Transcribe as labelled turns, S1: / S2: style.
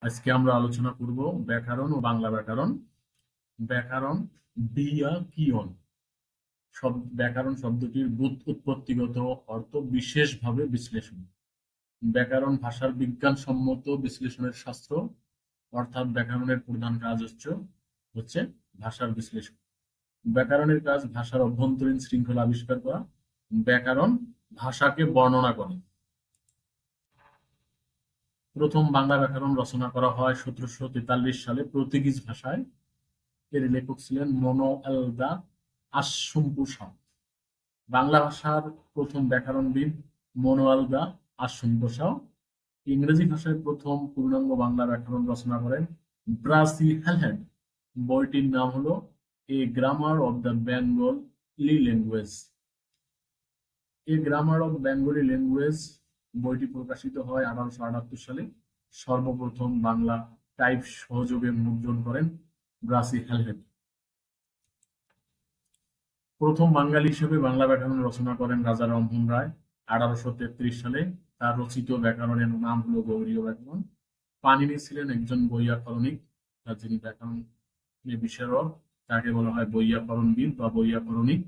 S1: আজকে আমরা আলোচনা করব ব্যাকরণ ও বাংলা ব্যাকরণ। ব্যাকরণ বিয়া কিয়ন ব্যাকরণ শব্দটির উৎপত্তিগত অর্থ বিশেষভাবে বিশ্লেষণ। ব্যাকরণ ভাষার বিজ্ঞানসম্মত বিশ্লেষণের শাস্ত্র, অর্থাৎ ব্যাকরণের প্রধান কাজ হচ্ছে ভাষার বিশ্লেষণ। ব্যাকরণের কাজ ভাষার অভ্যন্তরীণ শৃঙ্খলা আবিষ্কার করা। ব্যাকরণ ভাষাকে বর্ণনা করে। প্রথম বাংলা ব্যাকরণ রচনা করা হয় 1743 সালে পর্তুগিজ ভাষায়। এর লেখক ছিলেন মনোয়েল দা আসুম্পুসা। বাংলা ভাষার প্রথম ব্যাকরণবিদ মনোয়েল দা আসুম্পুসা। ইংরেজি ভাষায় প্রথম পূর্ণাঙ্গ বাংলা ব্যাকরণ রচনা করেন ব্রাসি হ্যালহেড। বইটির নাম হলো a grammar of the Bengali language. A grammar of Bengali language বইটি প্রকাশিত হয় 1878 সালে। সর্বপ্রথম বাংলা টাইপ সহযোগে মুদ্রণ করেন ব্রাসি হ্যালহেড। প্রথম বাঙালি হিসেবে বাংলা ব্যাকরণ রচনা করেন রাজা রামমোহন রায় 1833 সালে। তার রচিত ব্যাকরণের নাম হলো গৌড়ীয় ব্যাকরণ। পাণিনি ছিলেন একজন বৈয়াকরণিক, যিনি ব্যাকরণে বিশারদ। তাকে বলা হয় বৈয়াকরণবিদ বা বৈয়াকরণিক।